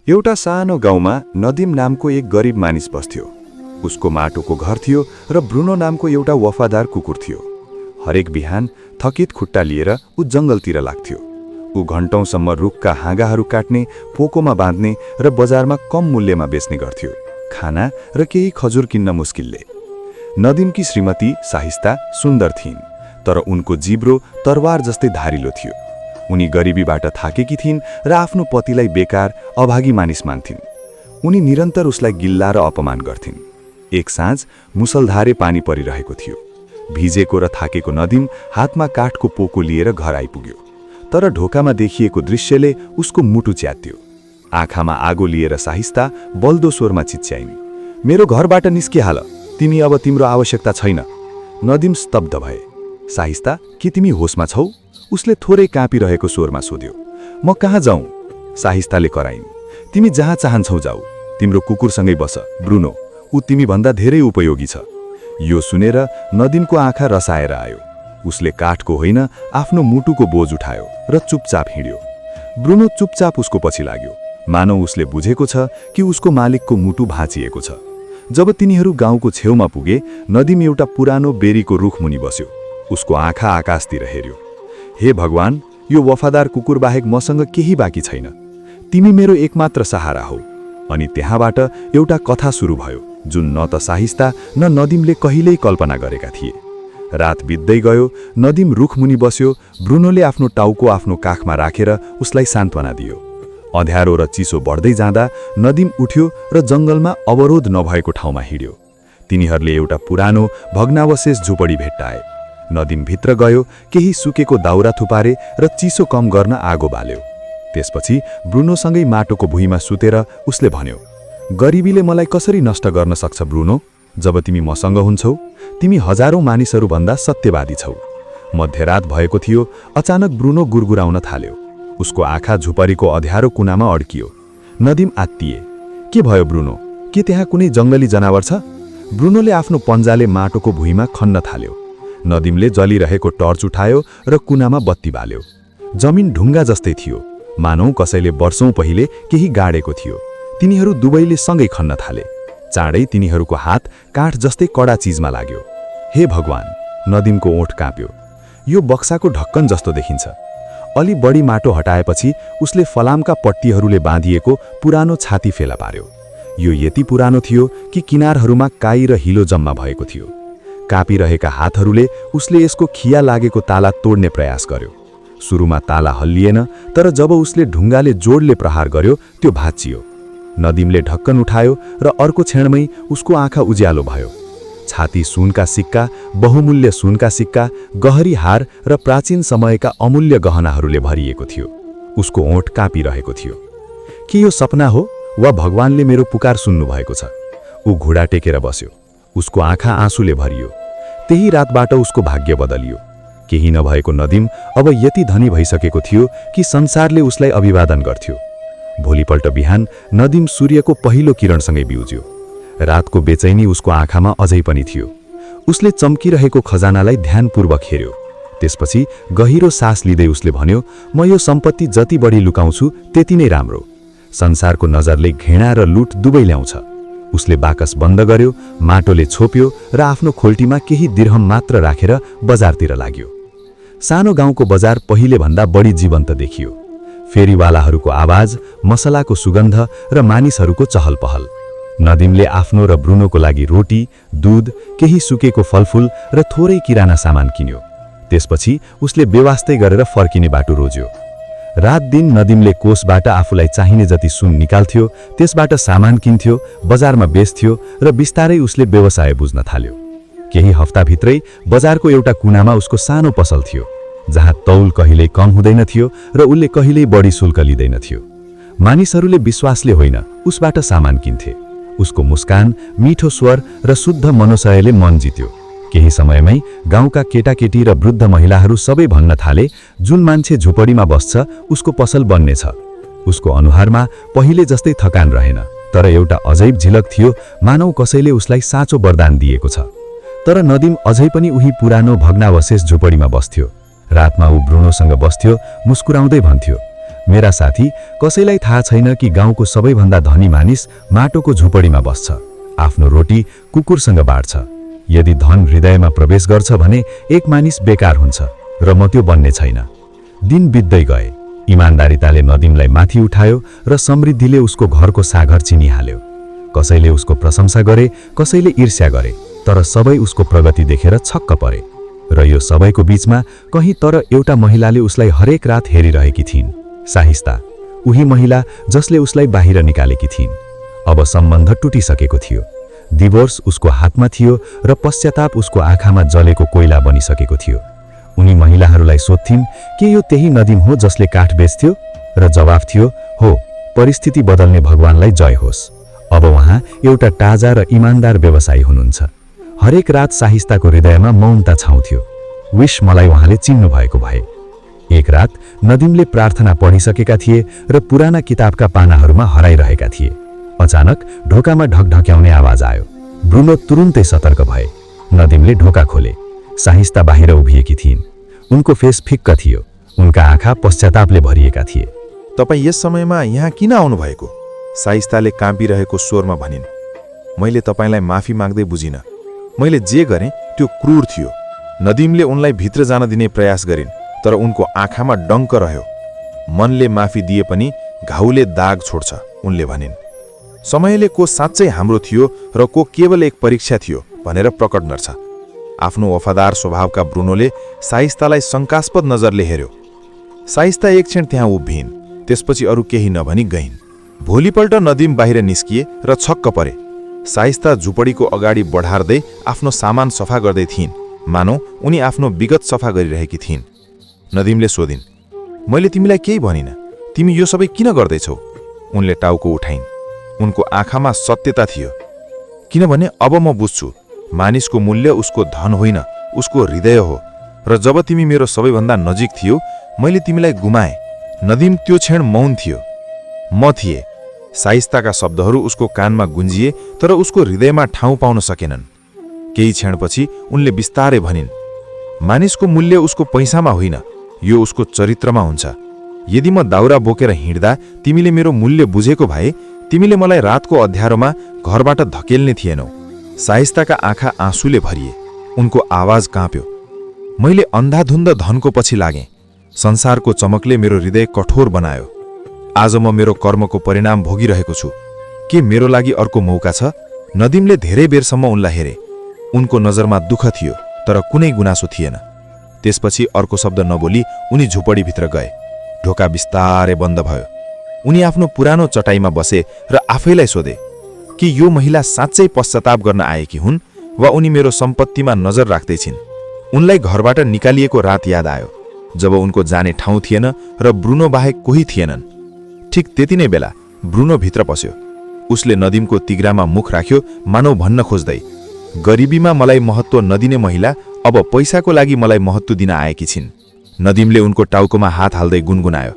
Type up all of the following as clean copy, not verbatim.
एउटा सानो गाउँमा नदिम नामको एक गरिब मानिस बस्थ्यो। उसको माटोको घर थियो र ब्रुनो नामको एउटा वफादार कुकुर थियो। हरेक बिहान थकित खुट्टा लिएर ऊ जङ्गलतिर लाग्थ्यो। ऊ घण्टौँसम्म रुखका हाँगाहरू काट्ने, पोकोमा बाँध्ने र बजारमा कम मूल्यमा बेच्ने गर्थ्यो। खाना र केही खजुर किन्न मुस्किलले। नदिमकी श्रीमती साहिस्ता सुन्दर थिइन्, तर उनको जिब्रो तरवार जस्तै धारिलो थियो। उनी गरिबीबाट थाकेकी थिइन् र आफ्नो पतिलाई बेकार, अभागी मानिस मान्थिन्। उनी निरन्तर उसलाई गिल्ला र अपमान गर्थिन्। एक साँझ मुसलधारे पानी परिरहेको थियो। भिजेको र थाकेको नदिम हातमा काठको पोको लिएर घर आइपुग्यो। तर ढोकामा देखिएको दृश्यले उसको मुटु च्यात्यो। आँखामा आगो लिएर साहिस्ता बल्दो स्वरमा चिच्याइन्, मेरो घरबाट निस्किहाल, तिमी अब तिम्रो आवश्यकता छैन। नदिम स्तब्ध भए। साहिस्ता, के तिमी होसमा छौ? उसले थोरै काँपिरहेको स्वरमा सोध्यो। म कहाँ जाउँ? साहिस्ताले कराइन्। तिमी जहाँ चाहन्छौ जाऊ, तिम्रो कुकुरसँगै बस, ब्रुनो, ऊ तिमीभन्दा धेरै उपयोगी छ। यो सुनेर नदिमको आँखा रसाएर आयो। उसले काठको होइन, आफ्नो मुटुको बोझ उठायो र चुपचाप हिँड्यो। ब्रुनो चुपचाप उसको पछि लाग्यो, मानौ उसले बुझेको छ कि उसको मालिकको मुटु भाँचिएको छ। जब तिनीहरू गाउँको छेउमा पुगे, नदिम एउटा पुरानो बेरीको रुख मुनि बस्यो। उसको आँखा आकाशतिर हेर्यो। हे भगवान, यो वफादार कुकुर बाहेक मसँग केही बाँकी छैन। तिमी मेरो एकमात्र सहारा हौ। अनि त्यहाँबाट एउटा कथा सुरु भयो, जुन न त साहिस्ता न नदिमले कहिल्यै कल्पना गरेका थिए। रात बित्दै गयो। नदिम रुख मुनि बस्यो। ब्रुनोले आफ्नो टाउको आफ्नो काखमा राखेर उसलाई सान्त्वना दियो। अँध्यारो र चिसो बढ्दै जाँदा नदिम उठ्यो र जङ्गलमा अवरोध नभएको ठाउँमा हिँड्यो। तिनीहरूले एउटा पुरानो भग्नावशेष झुपडी भेट्टाए। नदिम भित्र गयो, केही सुकेको दाउरा थुपारे र चिसो कम गर्न आगो बाल्यो। त्यसपछि ब्रुनोसँगै माटोको भुइँमा सुतेर उसले भन्यो, गरिबीले मलाई कसरी नष्ट गर्न सक्छ ब्रुनो? जब तिमी मसँग हुन्छौ, तिमी हजारौं मानिसहरूभन्दा सत्यवादी छौ। मध्यरात भएको थियो। अचानक ब्रुनो गुरगुराउन थाल्यो। उसको आँखा झुपरीको अँध्यारो कुनामा अड्कियो। नदिम आत्तिए। के भयो ब्रुनो? के त्यहाँ कुनै जङ्गली जनावर छ? ब्रुनोले आफ्नो पन्जाले माटोको भुइँमा खन्न थाल्यो। नदिमले जलिरहेको टर्च उठायो र कुनामा बत्ती बाल्यो। जमिन ढुङ्गा जस्तै थियो, मानौ कसैले वर्षौं पहिले केही गाडेको थियो। तिनीहरू दुवैले सँगै खन्न थाले। चाँडै तिनीहरूको हात काठ जस्तै कडा चिजमा लाग्यो। हे भगवान, नदिमको ओठ काँप्यो। यो बक्साको ढक्कन जस्तो देखिन्छ। अलि बढी माटो हटाएपछि उसले फलामका पट्टीहरूले बाँधिएको पुरानो छाती फेला पार्यो। यो यति पुरानो थियो कि किनारहरूमा काई र हिलो जम्मा भएको थियो। काँपिरहेका हातहरूले उसले यसको खिया लागेको ताला तोड्ने प्रयास गर्यो। सुरुमा ताला हल्लिएन, तर जब उसले ढुङ्गाले जोडले प्रहार गर्यो, त्यो भाँचियो। नदिमले ढक्कन उठायो र अर्को क्षणमै उसको आँखा उज्यालो भयो। छाती सुनका सिक्का, बहुमूल्य सुनका सिक्का, गहरी हार र प्राचीन समयका अमूल्य गहनाहरूले भरिएको थियो। उसको ओठ काँपिरहेको थियो। के यो सपना हो वा भगवानले मेरो पुकार सुन्नुभएको छ? ऊ घुँडा टेकेर बस्यो। उसको आँखा आँसुले भरियो। त्यही रातबाट उसको भाग्य बदलियो। केही नभएको नदिम अब यति धनी भइसकेको थियो कि संसारले उसलाई अभिवादन गर्थ्यो। भोलिपल्ट बिहान नदिम सूर्यको पहिलो किरणसँगै बिउज्यो। रातको बेचैनी उसको आँखामा अझै पनि थियो। उसले चम्किरहेको खजानालाई ध्यानपूर्वक हेर्यो। त्यसपछि गहिरो सास लिँदै उसले भन्यो, म यो सम्पत्ति जति बढी लुकाउँछु त्यति नै राम्रो। संसारको नजरले घृणा र लुट दुवै ल्याउँछ। उसले बाकस बन्द गर्यो, माटोले छोप्यो र आफ्नो खोल्टीमा केही दिर्हम मात्र राखेर बजारतिर लाग्यो। सानो गाउँको बजार पहिले भन्दा बढी जीवन्त देखियो। फेरीवालाहरूको आवाज, मसलाको सुगन्ध र मानिसहरूको चहलपहल। नदिमले आफ्नो र ब्रुनोको लागि रोटी, दूध, केही सुकेको फलफूल र थोरै किराना सामान किन्यो। त्यसपछि उसले बेवास्तै गरेर फर्किने बाटो रोज्यो। रात दिन नदिमले कोषबाट आफूलाई चाहिने जति सुन निकाल्थ्यो, त्यसबाट सामान किन्थ्यो, बजारमा बेच्थ्यो र बिस्तारै उसले व्यवसाय बुझ्न थाल्यो। केही हफ्ताभित्रै बजारको एउटा कुनामा उसको सानो पसल थियो, जहाँ तौल कहिल्यै कम हुँदैन थियो र उसले कहिल्यै बढी शुल्क लिँदैन थियो। मानिसहरूले विश्वासले होइन, उसबाट सामान किन्थे। उसको मुस्कान, मिठो स्वर र शुद्ध मनोसयले मन जित्यो। केही समयमै गाउँका केटाकेटी र वृद्ध महिलाहरू सबै भन्न थाले, जुन मान्छे झुपडीमा बस्छ उसको पसल बन्नेछ। उसको अनुहारमा पहिले जस्तै थकान रहेन, तर एउटा अजैब झिलक थियो, मानौ कसैले उसलाई साँचो वरदान दिएको छ। तर नदिम अझै पनि उही पुरानो भग्नावशेष झुपडीमा बस्थ्यो। रातमा ऊ ब्रुनोसँग बस्थ्यो, मुस्कुराउँदै भन्थ्यो, मेरा साथी, कसैलाई थाहा छैन कि गाउँको सबैभन्दा धनी मानिस माटोको झुपडीमा बस्छ, आफ्नो रोटी कुकुरसँग बाँड्छ। यदि धन हृदयमा प्रवेश गर्छ भने एक मानिस बेकार हुन्छ र म त्यो बन्ने छैन। दिन बित्दै गए। इमान्दारिताले नदीमलाई माथि उठायो र समृद्धिले उसको घरको सागर चिनिहाल्यो। कसैले उसको प्रशंसा गरे, कसैले ईर्ष्या गरे, तर सबै उसको प्रगति देखेर छक्क परे। र यो सबैको बीचमा कहीँ तर एउटा महिलाले उसलाई हरेक रात हेरिरहेकी थिइन्, साहिस्ता, उही महिला जसले उसलाई बाहिर निकालेकी थिइन्। अब सम्बन्ध टुटिसकेको थियो। डिभोर्स उसको हातमा थियो र पश्चाताप उसको आँखामा जलेको कोइला बनिसकेको थियो। उनी महिलाहरूलाई सोध्थिन् के यो त्यही नदीम हो जसले काठ बेच्थ्यो, र जवाफ थियो हो। परिस्थिति बदल्ने भगवानलाई जय होस्। अब उहाँ एउटा ताजा र इमान्दार व्यवसायी हुनुहुन्छ। हरेक रात साहिस्ताको हृदयमा मौनता छाउँथ्यो। विश मलाई उहाँले चिन्नु भएको भए। एक रात नदीमले प्रार्थना पढिसकेका थिए र पुराना किताबका पानाहरूमा हराइरहेका थिए। अचानक ढोकामा ढकढक्याउने आवाज आयो। ब्रुनो तुरुन्तै सतर्क भए। नदीमले ढोका खोले। साहिस्ता बाहिर उभिएकी थिइन्। उनको फेस फिक्क थियो। उनका आँखा पश्चातापले भरिएका थिए। तपाईँ यस समयमा यहाँ किन आउनुभएको? साहिस्ताले काँपिरहेको स्वरमा भनिन्। मैले तपाईँलाई माफी माग्दै बुझिन। मैले जे गरेँ त्यो क्रूर थियो। नदीमले उनलाई भित्र जान दिने प्रयास गरिन्, तर उनको आँखामा डङ्क रह्यो। मनले माफी दिए पनि घाउले दाग छोड्छ, उनले भनिन्। समयले को साँच्चै हाम्रो थियो र को केवल एक परीक्षा थियो भनेर प्रकट गर्छ। आफ्नो वफादार स्वभावका ब्रुनोले साहिस्तालाई शङ्कास्पद नजरले हेर्यो। साहिस्ता एक क्षण त्यहाँ उभिइन्, त्यसपछि अरू केही नभनी गइन्। भोलिपल्ट नदीम बाहिर निस्किए र छक्क परे। साहिस्ता झुपडीको अगाडि बढार्दै आफ्नो सामान सफा गर्दै थिइन्, मानौ उनी आफ्नो विगत सफा गरिरहेकी थिइन्। नदीमले सोधिन्, मैले तिमीलाई केही भनिन, तिमी यो सबै किन गर्दैछौ? उनले टाउको उठाइन्। उनको आँखामा सत्यता थियो। किनभने अब म बुझ्छु, मानिसको मूल्य उसको धन होइन, उसको हृदय हो। र जब तिमी मेरो सबैभन्दा नजिक थियो, मैले तिमीलाई गुमाएँ। नदीम त्यो क्षण मौन थियो। म थिएँ। साहिस्ताका शब्दहरू उसको कानमा गुन्जिए, तर उसको हृदयमा ठाउँ पाउन सकेनन्। केही क्षणपछि उनले बिस्तारै भनिन्, मानिसको मूल्य उसको पैसामा होइन, यो उसको चरित्रमा हुन्छ। यदि म दाउरा बोकेर हिँड्दा तिमीले मेरो मूल्य बुझेको भए, तिमीले मलाई रातको अँध्यारोमा घरबाट धकेल्ने थिएनौ। साहिस्ताका आँखा आँसुले भरिए। उनको आवाज काँप्यो। मैले अन्धाधुन्द धनको पछि लागेँ। संसारको चमकले मेरो हृदय कठोर बनायो। आज म मेरो कर्मको परिणाम भोगिरहेको छु। के मेरो लागि अर्को मौका छ? नदीमले धेरै बेरसम्म उनलाई हेरे। उनको नजरमा दुःख थियो, तर कुनै गुनासो थिएन। त्यसपछि अर्को शब्द नबोली उनी झुपडीभित्र गए। ढोका बिस्तारै बन्द भयो। उनी आफ्नो पुरानो चटाईमा बसे र आफैलाई सोधे कि यो महिला साँच्चै पश्चाताप गर्न आएकी हुन् वा उनी मेरो सम्पत्तिमा नजर राख्दैछिन्। उनलाई घरबाट निकालिएको रात याद आयो, जब उनको जाने ठाउँ थिएन र ब्रुनो बाहेक कोही थिएनन्। ठिक त्यति नै बेला ब्रुनो भित्र पस्यो। उसले नदीमको तिग्रामा मुख राख्यो, मानौ भन्न खोज्दै, गरिबीमा मलाई महत्त्व नदिने महिला अब पैसाको लागि मलाई महत्त्व दिन आएकी छिन्। नदीमले उनको टाउकोमा हात हाल्दै गुनगुनायो,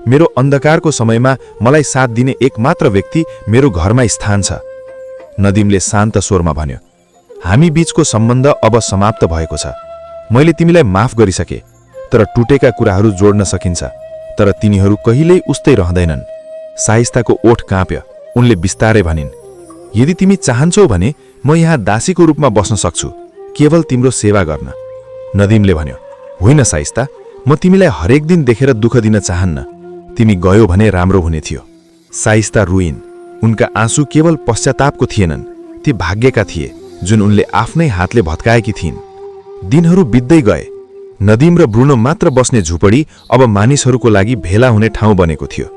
मेरो अन्धकारको समयमा मलाई साथ दिने एकमात्र व्यक्ति मेरो घरमा स्थान छ। नदीमले शान्त स्वरमा भन्यो, हामी बीचको सम्बन्ध अब समाप्त भएको छ। मैले तिमीलाई माफ गरिसके, तर टुटेका कुराहरू जोड्न सकिन्छ, तर तिनीहरू कहिल्यै उस्तै रहँदैनन्। साहिस्ताको ओठ काँप्यो। उनले बिस्तारै भनिन्, यदि तिमी चाहन्छौ भने म यहाँ दासीको रूपमा बस्न सक्छु, केवल तिम्रो सेवा गर्न। नदीमले भन्यो, होइन साहिस्ता, म तिमीलाई हरेक दिन देखेर दुःख दिन चाहन्न। तिमी गयो भने राम्रो हुने थियो। साहिस्ता रुइन्। उनका आँसु केवल पश्चातापको थिएनन्, ती भाग्यका थिए जुन उनले आफ्नै हातले भत्काएकी थिइन्। दिनहरू बित्दै गए। नदीम र ब्रुनो मात्र बस्ने झुपडी अब मानिसहरूको लागि भेला हुने ठाउँ बनेको थियो।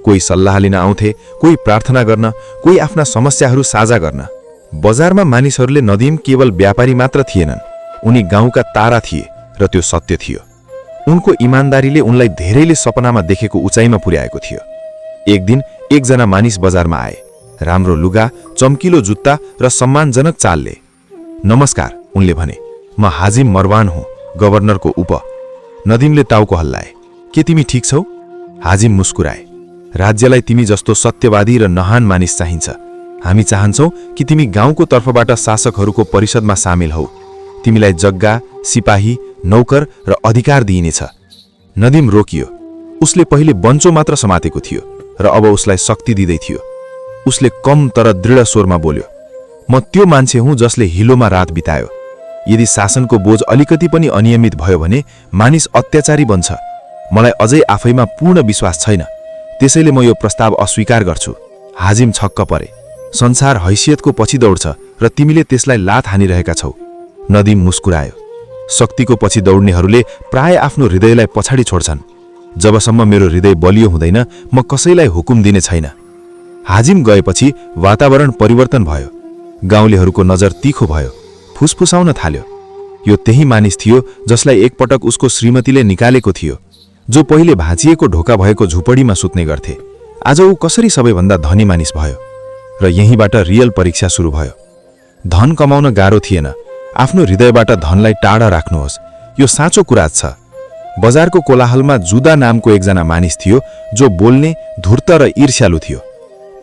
कोही सल्लाह लिन आउँथे, कोही प्रार्थना गर्न, कोही आफ्ना समस्याहरू साझा गर्न। बजारमा मानिसहरूले नदीम केवल व्यापारी मात्र थिएनन्, उनी गाउँका तारा थिए र त्यो सत्य थियो। उनको इमान्दारीले उनलाई धेरैले सपनामा देखेको उचाइमा पुर्याएको थियो। एक दिन एकजना मानिस बजारमा आए, राम्रो लुगा, चम्किलो जुत्ता र सम्मानजनक चालले। नमस्कार, उनले भने, म हाजिम मरवान हुँ, गभर्नरको उप। नदीमले टाउको हल्लाए, के तिमी ठिक छौ? हाजिम मुस्कुराए, राज्यलाई तिमी जस्तो सत्यवादी र नहान मानिस चाहिन्छ। हामी चाहन्छौ कि तिमी गाउँको तर्फबाट शासकहरूको परिषदमा सामेल हौ। तिमीलाई जग्गा, सिपाही, नौकर र अधिकार दिइनेछ। नदीम रोकियो। उसले पहिले बन्चो मात्र समातेको थियो र अब उसलाई शक्ति दिँदै थियो। उसले कम तर दृढ स्वरमा बोल्यो, म त्यो मान्छे हुँ जसले हिलोमा रात बितायो। यदि शासनको बोझ अलिकति पनि अनियमित भयो भने मानिस अत्याचारी बन्छ। मलाई अझै आफैमा पूर्ण विश्वास छैन, त्यसैले म यो प्रस्ताव अस्वीकार गर्छु। हाजिम छक्क परे। संसार हैसियतको पछि दौड्छ र तिमीले त्यसलाई लात हानिरहेका छौ। नदीम मुस्कुरायो। शक्तिको पछि दौड्नेहरूले प्राय आफ्नो हृदयलाई पछाडि छोड्छन्। जबसम्म मेरो हृदय बलियो हुँदैन म कसैलाई हुकुम दिने छैन। हाजिम गएपछि वातावरण परिवर्तन भयो। गाउँलेहरूको नजर तीखो भयो, फुसफुसाउन थाल्यो। यो त्यही मानिस थियो जसलाई एकपटक उसको श्रीमतीले निकालेको थियो, जो पहिले भाँचिएको ढोका भएको झुपडीमा सुत्ने गर्थे। आज ऊ कसरी सबैभन्दा धनी मानिस भयो? र यहीँबाट रियल परीक्षा सुरु भयो। धन कमाउन गाह्रो थिएन। आफ्नो हृदयबाट धनलाई टाढा राख्नुहोस्, यो साँचो कुरा छ। बजारको कोलाहलमा जुदा नामको एकजना मानिस थियो जो बोल्ने, धूर्त र ईर्ष्यालु थियो।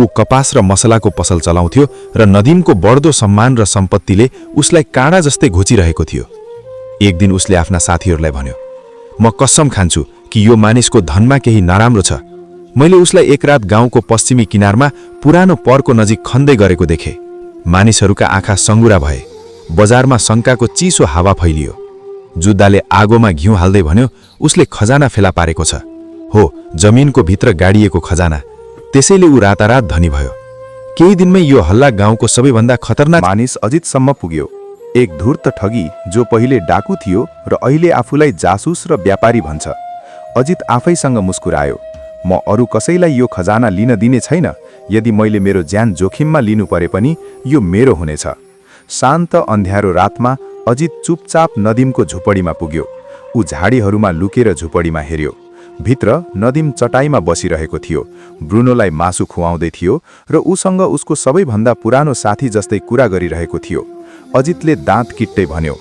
ऊ कपास र मसलाको पसल चलाउँथ्यो र नदीमको बढ्दो सम्मान र सम्पत्तिले उसलाई काँडा जस्तै घोचिरहेको थियो। एक दिन उसले आफ्ना साथीहरूलाई भन्यो, म कसम खान्छु कि यो मानिसको धनमा केही नराम्रो छ। मैले उसलाई एक रात गाउँको पश्चिमी किनारमा पुरानो परको नजिक खन्दै गरेको देखे। मानिसहरूका आँखा सङ्गुरा भए। बजारमा शङ्काको चिसो हावा फैलियो। जुद्धाले आगोमा घिउ हाल्दै भन्यो, उसले खजाना फेला पारेको छ। हो, जमिनको भित्र गाडिएको खजाना। त्यसैले ऊ रातारात धनी भयो। केही दिनमै यो हल्ला गाउँको सबैभन्दा खतरनाक मानिस अजितसम्म पुग्यो। एक धूर्त ठगी जो पहिले डाकु थियो र अहिले आफूलाई जासुस र व्यापारी भन्छ। अजित आफैसँग मुस्कुरायो, म अरू कसैलाई यो खजाना लिन दिने छैन। यदि मैले मेरो ज्यान जोखिममा लिनु परे पनि यो मेरो हुनेछ। शान्त अन्ध्यारो रातमा अजित चुपचाप नदीमको झुपडीमा पुग्यो। ऊ झाडीहरूमा लुकेर झुपडीमा हेर्यो। भित्र नदीम चटाईमा बसिरहेको थियो, ब्रुनोलाई मासु खुवाउँदै थियो र उसँग उसको सबैभन्दा पुरानो साथी जस्तै कुरा गरिरहेको थियो। अजितले दाँत किट्दै भन्यो,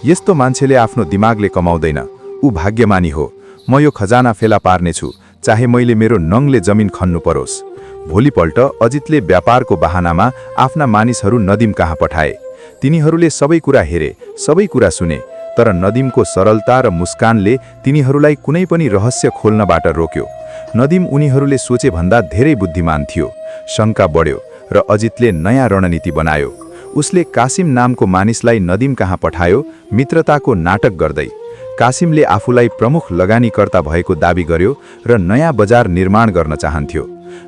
यस्तो मान्छेले आफ्नो दिमागले कमाउँदैन। ऊ भाग्यमानी हो। म यो खजाना फेला पार्नेछु, चाहे मैले मेरो नङले जमिन खन्नु परोस्। भोलिपल्ट अजितले व्यापारको बहानामा आफ्ना मानिसहरू नदीम कहाँ पठाए। तिनीहरूले सबै कुरा हेरे, सबै कुरा सुने, तर नदीमको सरलता र मुस्कानले तिनीहरूलाई कुनै पनि रहस्य खोल्नबाट रोक्यो। नदीम उनीहरूले सोचे भन्दा धेरै बुद्धिमान थियो। शङ्का बढ्यो र अजितले नयाँ रणनीति बनायो। उसले कासिम नामको मानिसलाई नदीम कहाँ पठायो, मित्रताको नाटक गर्दै। कासिमले आफूलाई प्रमुख लगानीकर्ता भएको दाबी गर्यो र नयाँ बजार निर्माण गर्न चाहन्थ्यो।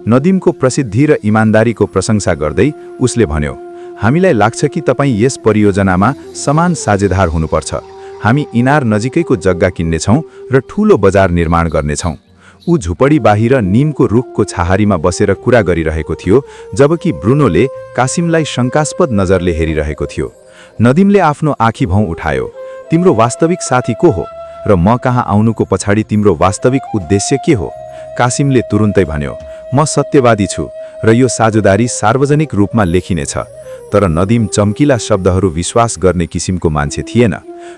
नदीमको प्रसिद्धि र इमान्दारीको प्रशंसा गर्दै उसले भन्यो, हामीलाई लाग्छ कि तपाईँ यस परियोजनामा समान साझेदार हुनुपर्छ। हामी इनार नजिकैको जग्गा किन्नेछौँ र ठूलो बजार निर्माण गर्नेछौँ। ऊ झुपडी बाहिर निमको रुखको छाहारीमा बसेर कुरा गरिरहेको थियो, जबकि ब्रुनोले कासिमलाई शङ्कास्पद नजरले हेरिरहेको थियो। नदीमले आफ्नो आँखी भौँ उठायो, तिम्रो वास्तविक साथी को हो र म कहाँ आउनुको पछाडि तिम्रो वास्तविक उद्देश्य के हो? कासिमले तुरुन्तै भन्यो, म सत्यवादी छु र यो साझेदारी सार्वजनिक रूपमा लेखिनेछ। तर नदीम चम्किला शब्दहरू विश्वास गर्ने किसिमको मान्छे थिएन।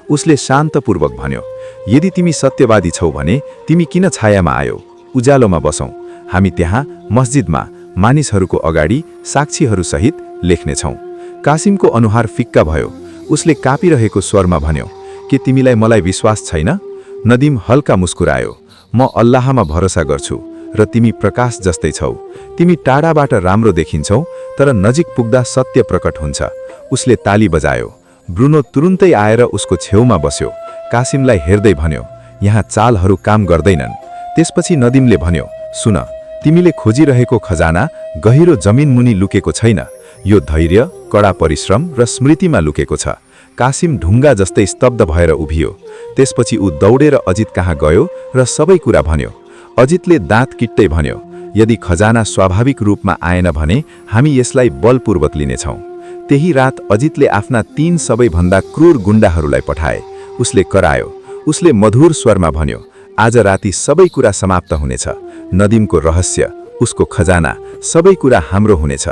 उसले शान्तपूर्वक भन्यो, यदि तिमी सत्यवादी छौ भने तिमी किन छायामा आयो? उज्यालोमा बसौँ। हामी त्यहाँ मस्जिदमा मानिसहरूको अगाडि साक्षीहरूसहित लेख्नेछौँ। कासिमको अनुहार फिक्का भयो। उसले कापिरहेको स्वरमा भन्यो, के तिमीलाई मलाई विश्वास छैन? नदीम हल्का मुस्कुरायो, म अल्लाहमा भरोसा गर्छु र तिमी प्रकाश जस्तै छौ। तिमी टाढाबाट राम्रो देखिन्छौ, तर नजिक पुग्दा सत्य प्रकट हुन्छ। उसले ताली बजायो। ब्रुनो तुरुन्तै आएर उसको छेउमा बस्यो। कासिमलाई हेर्दै भन्यो, यहाँ चालहरू काम गर्दैनन्। त्यसपछि नदीमले भन्यो, सुन, तिमीले खोजिरहेको खजाना गहिरो जमिन मुनि लुकेको छैन। यो धैर्य, कडा परिश्रम र स्मृतिमा लुकेको छ। कासिम ढुङ्गा जस्तै स्तब्ध भएर उभियो। त्यसपछि ऊ दौडेर अजित कहाँ गयो र सबै कुरा भन्यो। अजितले दाँत किट्दै भन्यो, यदि खजाना स्वाभाविक रूपमा आएन भने हामी यसलाई बलपूर्वक लिनेछौँ। त्यही रात अजितले आफ्ना 3 सबैभन्दा क्रूर गुण्डाहरूलाई पठाए। उसले करायो। उसले मधुर स्वरमा भन्यो, आज राति सबै कुरा समाप्त हुनेछ। नदीमको रहस्य, उसको खजाना, सबै कुरा हाम्रो हुनेछ।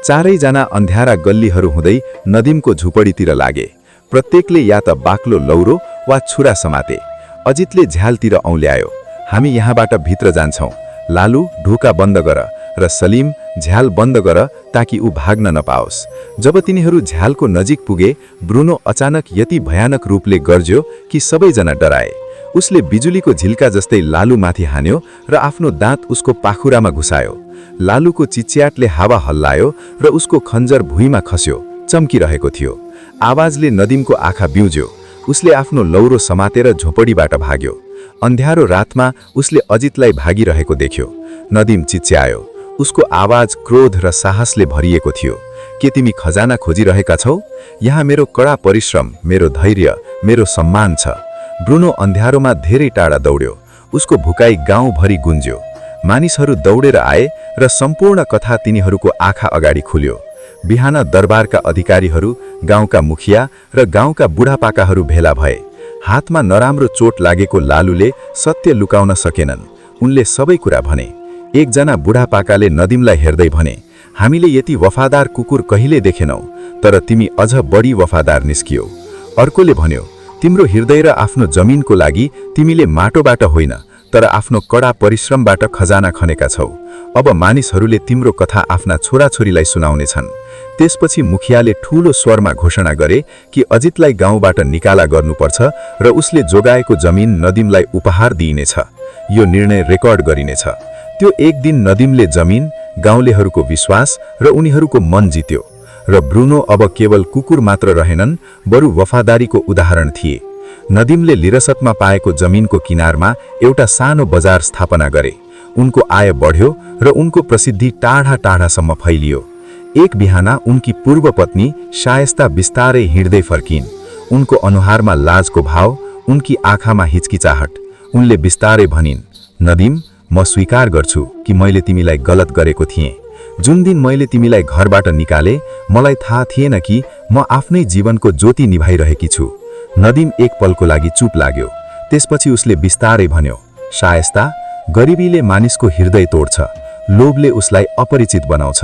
चारैजना अन्ध्यारा गल्लीहरू हुँदै नदीमको झुपडीतिर लागे। प्रत्येकले या त बाक्लो लौरो वा छुरा समाते। अजितले झ्यालतिर औल्यायो, हामी यहाँबाट भित्र जान्छौँ। लालु, ढोका बन्द गर र सलिम, झ्याल बन्द गर ताकि ऊ भाग्न नपाओस्। जब तिनीहरू झ्यालको नजिक पुगे, ब्रुनो अचानक यति भयानक रूपले गर्ज्यो कि सबैजना डराए। उसले बिजुलीको झिल्का जस्तै लालुमाथि हान्यो र आफ्नो दाँत उसको पाखुरामा घुसायो। लालुको चिच्याटले हावा हल्लायो र उसको खञ्जर भुइँमा खस्यो, चम्किरहेको थियो। आवाजले नदीमको आँखा बिउज्यो। उसले आफ्नो लौरो समातेर झोपडीबाट भाग्यो। अन्ध्यारो रातमा उसले अजितलाई भागिरहेको देख्यो। नदीम चिच्यायो। उसको आवाज क्रोध र साहसले भरिएको थियो। के तिमी खजाना खोजिरहेका छौ? यहाँ मेरो कडा परिश्रम, मेरो धैर्य, मेरो सम्मान छ। ब्रुनो अन्ध्यारोमा धेरै टाढा दौड्यो। उसको भुकाई गाउँभरि गुन्ज्यो। मानिसहरू दौडेर आए र सम्पूर्ण कथा तिनीहरूको आँखा अगाडि खुल्यो। बिहान दरबारका अधिकारीहरू, गाउँका मुखिया र गाउँका बुढापाकाहरू भेला भए। हातमा नराम्रो चोट लागेको लालुले सत्य लुकाउन सकेनन्। उनले सबै कुरा भने। एकजना बुढापाकाले नदीमलाई हेर्दै भने, हामीले यति वफादार कुकुर कहिले देखेनौ, तर तिमी अझ बढी वफादार निस्कियौ। अर्कोले भन्यो, तिम्रो हृदय र आफ्नो जमिनको लागि तिमीले माटोबाट होइन, तर आफ्नो कडा परिश्रमबाट खजाना खनेका छौ। अब मानिसहरूले तिम्रो कथा आफ्ना छोराछोरीलाई सुनाउनेछन्। त्यसपछि मुखियाले ठूलो स्वरमा घोषणा गरे कि अजितलाई गाउँबाट निकाला गर्नुपर्छ र उसले जोगाएको जमिन नदीमलाई उपहार दिइनेछ। यो निर्णय रेकर्ड गरिनेछ। त्यो एक दिन नदीमले जमिन, गाउँलेहरूको विश्वास र उनीहरूको मन जित्यो। र ब्रुनो अब केवल कुकुर मात्र रहेनन्, बरु वफादारीको उदाहरण थिए। नदीमले लिरसतमा पाएको जमिनको किनारमा एउटा सानो बजार स्थापना गरे। उनको आय बढ्यो र उनको प्रसिद्धि टाढा टाढासम्म फैलियो। एक बिहान उनकी पूर्व पत्नी शायस्ता बिस्तारै हिँड्दै फर्किन्। उनको अनुहारमा लाजको भाव, उनकी आँखामा हिचकिचाहट। उनले बिस्तारै भनिन्, नदीम, म स्वीकार गर्छु कि मैले तिमीलाई गलत गरेको थिएँ। जुन दिन मैले तिमीलाई घरबाट निकाले, मलाई थाहा थिएन कि म आफ्नै जीवनको ज्योति निभाइरहेकी छु। नदीम एक पलको लागि चुप लाग्यो। त्यसपछि उसले बिस्तारै भन्यो, शायस्ता, गरिबीले मानिसको हृदय तोड्छ, लोभले उसलाई अपरिचित बनाउँछ।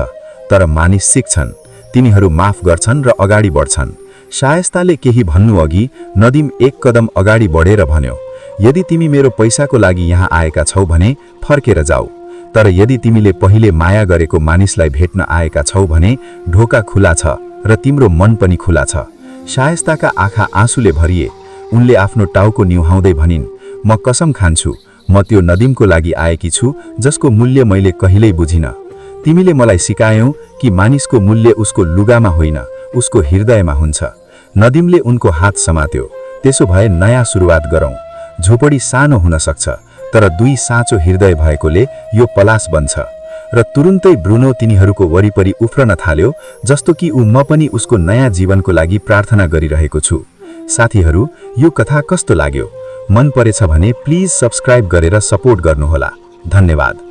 तर मानिस सिक्छन्, तिनीहरू माफ गर्छन् र अगाडि बढ्छन्। शायस्ताले केही भन्नु अघि नदीम एक कदम अगाडि बढेर भन्यो, यदि तिमी मेरो पैसाको लागि यहाँ आएका छौ भने फर्केर जाऊ। तर यदि तिमीले पहिले माया गरेको मानिसलाई भेट्न आएका छौ भने ढोका खुला छ र तिम्रो मन पनि खुला छ। शायस्ताका आँखा आँसुले भरिए। उनले आफ्नो टाउको निउहाउँदै भनिन्, म कसम खान्छु, म त्यो नदीमको लागि आएकी छु जसको मूल्य मैले कहिल्यै बुझिन। तिमीले मलाई सिकायौ कि मानिसको मूल्य उसको लुगामा होइन, उसको हृदयमा हुन्छ। नदीमले उनको हात समात्यो। त्यसो भए नयाँ सुरुवात गरौँ। झोपडी सानो हुन सक्छ, तर दुई साँचो हृदय भएकोले यो पलास बन्छ। र तुरुन्तै ब्रुनो तिनीहरूको वरिपरि उफ्रन थाल्यो, जस्तो कि म पनि उसको नयाँ जीवनको लागि प्रार्थना गरिरहेको छु। साथीहरू, यो कथा कस्तो लाग्यो? मन परेछ भने प्लिज सब्स्क्राइब गरेर सपोर्ट गर्नुहोला। धन्यवाद।